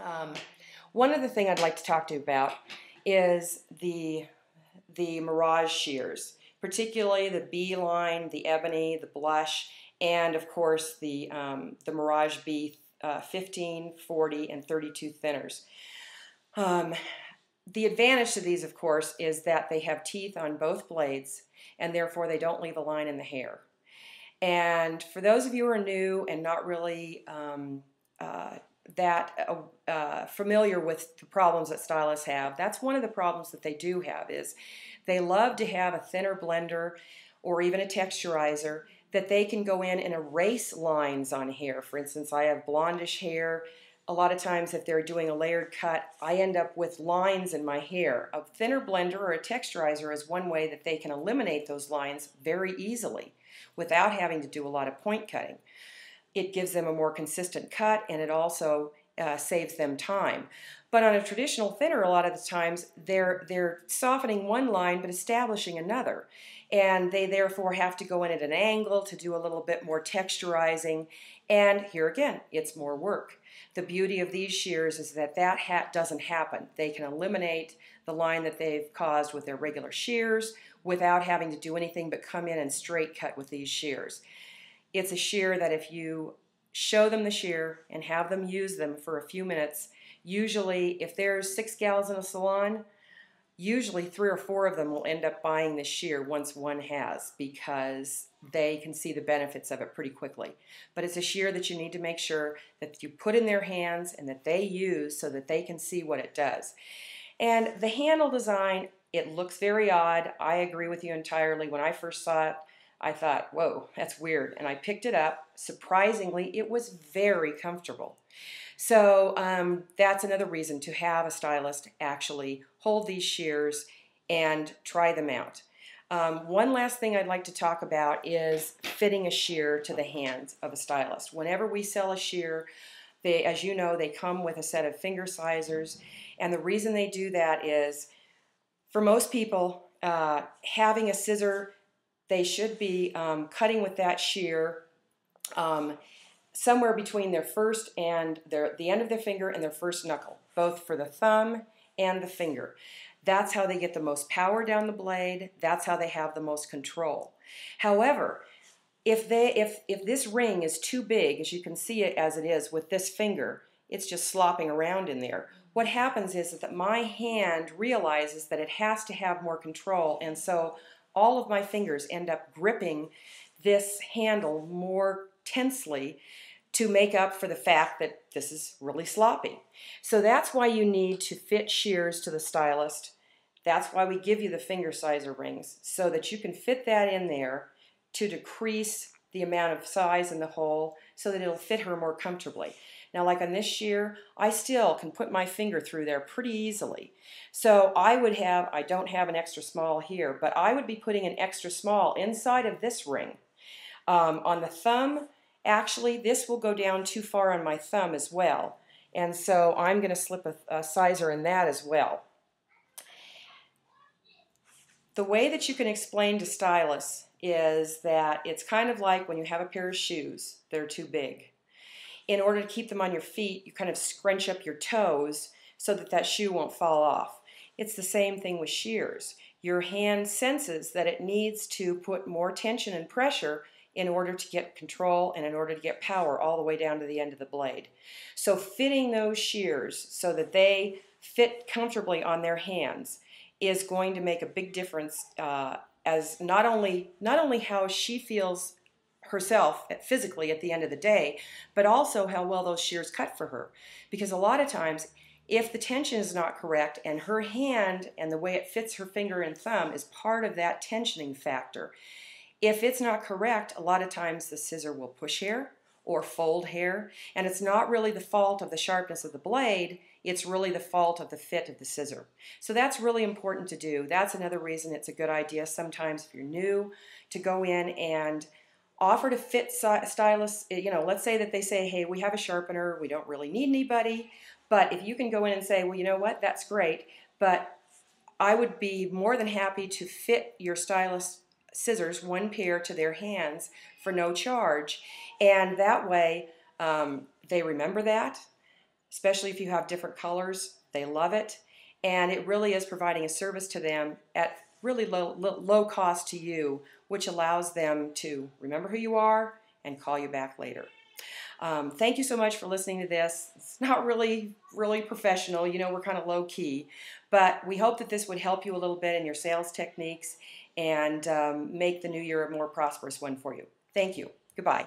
Um, One other thing I'd like to talk to you about is the Mirage shears, particularly the B line, the ebony, the blush, and of course the Mirage B 15, 40, and 32 thinners. The advantage to these, of course, is that they have teeth on both blades, and therefore they don't leave a line in the hair. And for those of you who are new and not really familiar with the problems that stylists have, that's one of the problems that they do have, is they love to have a thinner blender or even a texturizer that they can go in and erase lines on hair. For instance, I have blondish hair. A lot of times if they're doing a layered cut, I end up with lines in my hair. A thinner blender or a texturizer is one way that they can eliminate those lines very easily without having to do a lot of point cutting. It gives them a more consistent cut, and it also saves them time. But on a traditional thinner, a lot of the times they're softening one line but establishing another, and they therefore have to go in at an angle to do a little bit more texturizing, and here again, it's more work. The beauty of these shears is that doesn't happen. They can eliminate the line that they've caused with their regular shears without having to do anything but come in and straight cut with these shears. It's a shear that if you show them the shear and have them use them for a few minutes, usually if there's 6 gals in a salon, usually 3 or 4 of them will end up buying this shear once one has, because they can see the benefits of it pretty quickly. But it's a shear that you need to make sure that you put in their hands and that they use so that they can see what it does. And the handle design, it looks very odd. I agree with you entirely. When I first saw it, I thought, whoa, that's weird. And I picked it up. Surprisingly, it was very comfortable. So that's another reason to have a stylist actually hold these shears and try them out. One last thing I'd like to talk about is fitting a shear to the hands of a stylist. Whenever we sell a shear, as you know, they come with a set of finger sizers. And the reason they do that is, for most people, having a scissor, they should be cutting with that shear somewhere between their first and the end of their finger and their first knuckle, both for the thumb and the finger. That's how they get the most power down the blade. That's how they have the most control. However, if this ring is too big, as you can see it as it is with this finger, it's just slopping around in there. What happens is that my hand realizes that it has to have more control, and so all of my fingers end up gripping this handle more tensely to make up for the fact that this is really sloppy. So that's why you need to fit shears to the stylist. That's why we give you the finger sizer rings, so that you can fit that in there to decrease the amount of size in the hole so that it'll fit her more comfortably. Now, like on this shear, I still can put my finger through there pretty easily. So I don't have an extra small here, but I would be putting an extra small inside of this ring. On the thumb, actually, this will go down too far on my thumb as well. And so I'm going to slip a sizer in that as well. The way that you can explain to stylists is that it's kind of like when you have a pair of shoes that are too big. In order to keep them on your feet, you kind of scrunch up your toes so that that shoe won't fall off. It's the same thing with shears. Your hand senses that it needs to put more tension and pressure in order to get control and in order to get power all the way down to the end of the blade. So fitting those shears so that they fit comfortably on their hands is going to make a big difference, as not only how she feels herself physically at the end of the day, but also how well those shears cut for her. Because a lot of times, if the tension is not correct and her hand and the way it fits her finger and thumb is part of that tensioning factor, if it's not correct, a lot of times the scissor will push hair or fold hair, and it's not really the fault of the sharpness of the blade, it's really the fault of the fit of the scissor. So that's really important to do. That's another reason it's a good idea sometimes if you're new to go in and offer to fit stylists. Let's say that they say, hey, we have a sharpener, we don't really need anybody, but if you can go in and say, well, you know what, that's great, but I would be more than happy to fit your stylist scissors, one pair, to their hands for no charge, and that way they remember that. especially if you have different colors. They love it, and it really is providing a service to them at really low cost to you, which allows them to remember who you are and call you back later. Thank you so much for listening to this. It's not really professional. You know, we're kind of low key, but we hope that this would help you a little bit in your sales techniques and make the new year a more prosperous one for you. Thank you. Goodbye.